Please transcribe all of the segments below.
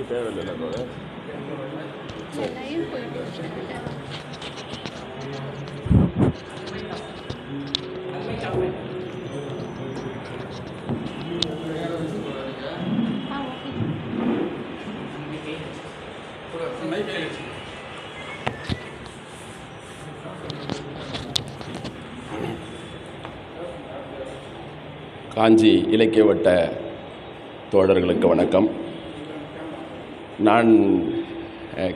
மைக்கு தேவையில்லை அதோட காஞ்சி இலக்கிய வட்ட தோழர்களுக்கு வணக்கம். நான்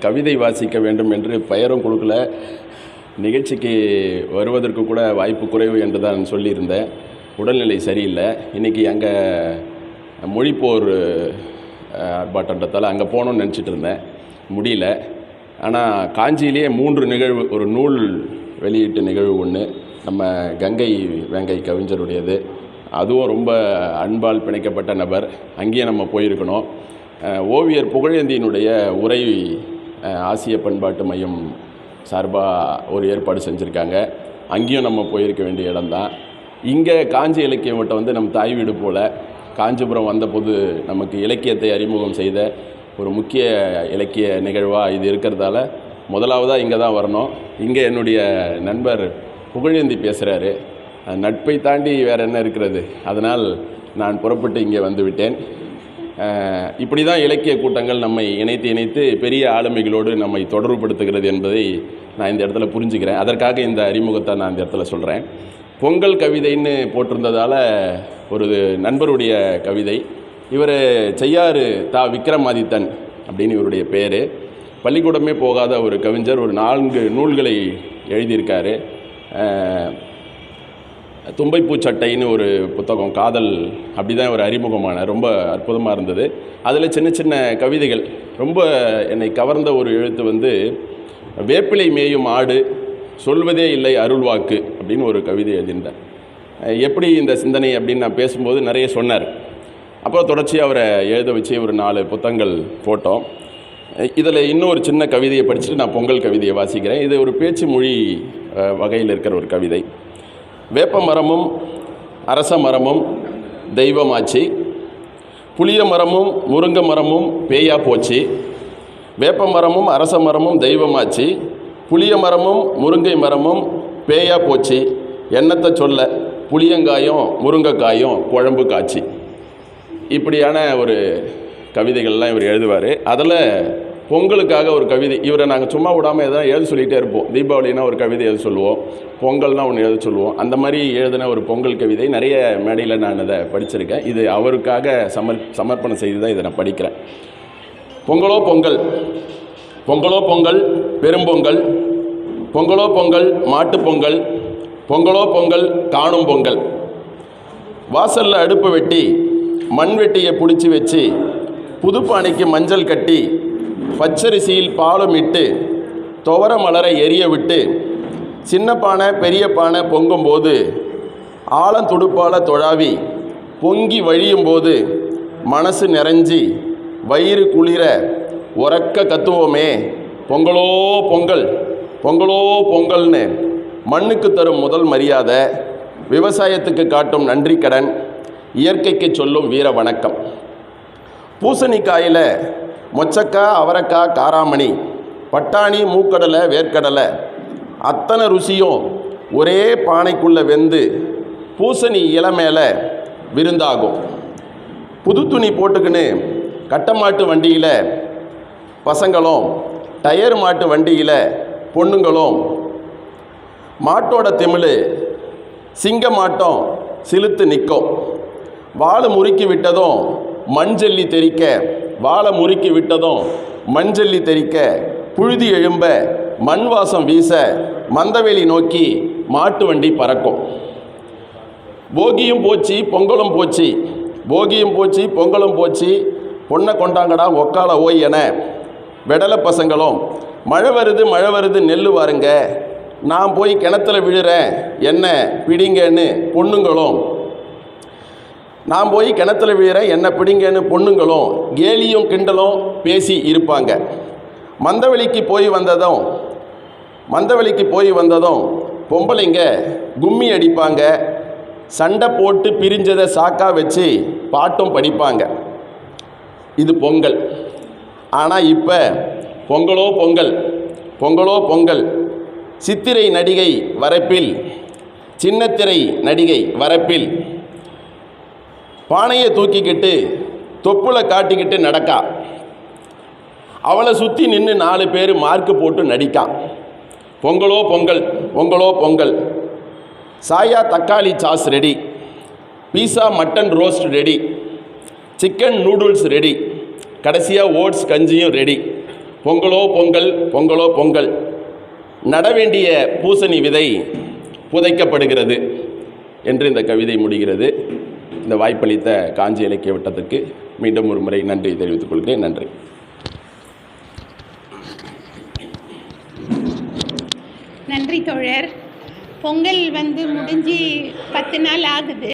கவிதை வாசிக்க வேண்டும் என்று பெயரும் கொடுக்கல, நிகழ்ச்சிக்கு வருவதற்கு கூட வாய்ப்பு குறைவு என்று தான் சொல்லியிருந்தேன். உடல்நிலை சரியில்லை. இன்றைக்கி அங்கே மொழிப்போர் ஆர்ப்பாட்டத்தால் அங்கே போகணுன்னு நினச்சிட்டு இருந்தேன், முடியல. ஆனால் காஞ்சியிலேயே 3 நிகழ்வு, ஒரு நூல் வெளியீட்டு நிகழ்வு ஒன்று, நம்ம கங்கை வேங்கை கவிஞருடையது, அதுவும் ரொம்ப அன்பால் பிணைக்கப்பட்ட நபர், அங்கேயே நம்ம போயிருக்கணும். ஓவியர் புகழேந்தியினுடைய உரை ஆசிய பண்பாட்டு மையம் சார்பாக ஒரு ஏற்பாடு செஞ்சுருக்காங்க, அங்கேயும் நம்ம போயிருக்க வேண்டிய இடம்தான். இங்கே காஞ்சி இலக்கியம் வட்டம் நம்ம தாய் வீடு போல், காஞ்சிபுரம் வந்தபோது நமக்கு இலக்கியத்தை அறிமுகம் செய்த ஒரு முக்கிய இலக்கிய நிகழ்வாக இது இருக்கிறதால முதலாவதாக இங்கே தான் வரணும். இங்கே என்னுடைய நண்பர் புகழேந்தி பேசுகிறாரு, நட்பை தாண்டி வேறு என்ன இருக்கிறது, அதனால் நான் புறப்பட்டு இங்கே வந்துவிட்டேன். இப்படி தான் இலக்கிய கூட்டங்கள் நம்மை இணைத்து பெரிய ஆளுமைகளோடு நம்மை தொடர்புபடுத்துகிறது என்பதை நான் இந்த இடத்துல புரிஞ்சுக்கிறேன். அதற்காக இந்த அறிமுகத்தை நான் இந்த இடத்துல சொல்கிறேன். பொங்கல் கவிதைன்னு போட்டிருந்ததால் ஒரு நண்பருடைய கவிதை. இவர் செய்யாறு விக்ரமாதித்தன் அப்படின்னு இவருடைய பேர். பள்ளிக்கூடமே போகாத ஒரு கவிஞர், ஒரு 4 நூல்களை எழுதியிருக்காரு. தும்பைப்பூச்சட்டைன்னு ஒரு புத்தகம், காதல், அப்படி தான் ஒரு அறிமுகமான, ரொம்ப அற்புதமாக இருந்தது. அதில் சின்ன சின்ன கவிதைகள், ரொம்ப என்னை கவர்ந்த ஒரு எழுத்து வேப்பிலை மேயும் ஆடு சொல்வதே இல்லை அருள்வாக்கு அப்படின்னு ஒரு கவிதை எழுதியிருந்தார். எப்படி இந்த சிந்தனை அப்படின்னு நான் பேசும்போது நிறைய சொன்னார். அப்போ தொடர்ச்சியாக அவரை எழுத வச்சு ஒரு 4 புத்தகங்கள் போட்டோம். இதில் இன்னொரு சின்ன கவிதையை படிச்சுட்டு நான் பொங்கல் கவிதையை வாசிக்கிறேன். இது ஒரு பேச்சு மொழி வகையில் இருக்கிற ஒரு கவிதை. வேப்ப மரமும் அரச மரமும் தெய்வமாச்சு, புளிய மரமும் முருங்கை மரமும் பேயா போச்சு. வேப்ப மரமும் அரச மரமும் தெய்வமாச்சு, புளிய மரமும் முருங்கை மரமும் பேயா போச்சு. எண்ணத்தை சொல்ல புளியங்காயும் முருங்கைக்காயும் குழம்பு காய்ச்சி. இப்படியான ஒரு கவிதைகள்லாம் இவர் எழுதுவார். அதில் பொங்கலுக்காக ஒரு கவிதை, இவரை நாங்கள் சும்மா விடாமல் எதாவது எழுத சொல்லிகிட்டே இருப்போம். தீபாவளினா ஒரு கவிதை எழுத சொல்லுவோம், பொங்கல்னால் ஒன்று எழுத சொல்லுவோம். அந்த மாதிரி எழுதின ஒரு பொங்கல் கவிதை நிறைய மேடையில் நான் அதை படிச்சிருக்கேன். இது அவருக்காக சமர்ப்பணம் செய்து தான் இதை நான் படிக்கிறேன். பொங்கலோ பொங்கல், பொங்கலோ பொங்கல் பெரும்பொங்கல், பொங்கலோ பொங்கல் மாட்டுப் பொங்கல், பொங்கலோ பொங்கல் காணும் பொங்கல். வாசலில் அடுப்பு வெட்டி மண் வெட்டியை பிடிச்சி வச்சு, புதுப்பானைக்கு மஞ்சள் கட்டி, பச்சரிசியில் பாலும் இட்டு, துவர மலரை எரிய விட்டு, சின்ன பானை பெரிய பானை பொங்கும்போது ஆழந்துடுப்பால் தொழாவி பொங்கி வழியும் போது மனசு நிறைஞ்சி வயிறு குளிர உறக்க கத்துவோமே பொங்கலோ பொங்கல், பொங்கலோ பொங்கல்னு. மண்ணுக்கு தரும் முதல் மரியாதை, விவசாயத்துக்கு காட்டும் நன்றி கடன், இயற்கைக்கு சொல்லும் வீர வணக்கம். பூசணிக்காயில் மொச்சக்காய் அவரைக்காய் காராமணி, பட்டாணி மூக்கடலை வேர்க்கடலை, அத்தனை ருசியும் ஒரே பானைக்குள்ளே வெந்து பூசணி இலை மேலே விருந்தாகும். புது துணி போட்டுக்கின்னு கட்டமாட்டு வண்டியில் பசங்களும், டயர் மாட்டு வண்டியில் பொண்ணுங்களும், மாட்டோட திமிழ் சிங்க மாட்டோம் சிலுத்து நிற்கும். வாழை முறுக்கி விட்டதும் மஞ்சள்ளி தெறிக்க, வாழை முறுக்கி விட்டதும் மஞ்சள்ளி தெறிக்க, புழுதி எழும்ப மண் வாசம் வீச மந்தவெளி நோக்கி மாட்டு வண்டி பறக்கும். போகியும் போச்சு பொங்கலும் போச்சு, போகியும் போச்சு பொங்கலும் போச்சு, பொண்ணை கொண்டாங்கடா ஒக்கால ஓய் என வெடலை பசங்களும், மழை வருது நெல் வாருங்க, நான் போய் கிணத்துல விழுறேன் என்ன பிடிங்கன்னு பொண்ணுங்களும், நான் போய் கிணத்துல விழுறேன் என்ன பிடிங்கன்னு பொண்ணுங்களும் கேலியும் கிண்டலும் பேசி இருப்பாங்க. மந்தவெளிக்கு போய் வந்ததும் பொம்பளைங்க கும்மி அடிப்பாங்க, சண்டை போட்டு பிரிஞ்சதை சாக்கா வச்சு பாட்டும் படிப்பாங்க. இது பொங்கல். ஆனால் இப்போ பொங்கலோ பொங்கல், பொங்கலோ பொங்கல், சித்திரை நடிகை வரப்பில், சின்னத்திரை நடிகை வரப்பில் பானையை தூக்கிக்கிட்டு தொப்புளை காட்டிக்கிட்டு நடக்கா. அவளை சுற்றி நின்று 4 பேர் மார்க்கு போட்டு நடிக்கான். பொங்கலோ பொங்கல், பொங்கலோ பொங்கல், சாயா தக்காளி sauce ready, pizza mutton roast ready, chicken noodles ready, கடைசியாக ஓட்ஸ் கஞ்சியும் ரெடி. பொங்கலோ பொங்கல், பொங்கலோ பொங்கல், நட வேண்டிய பூசணி விதை புதைக்கப்படுகிறது என்று இந்த கவிதை முடிகிறது. இந்த வாய்ப்பளித்த காஞ்சி இலக்கிய வட்டத்துக்கு மீண்டும் ஒரு முறை நன்றி தெரிவித்துக் கொள்கிறேன். நன்றி. நன்றி தோழர். பொங்கல் முடிஞ்சு 10 நாள் ஆகுது.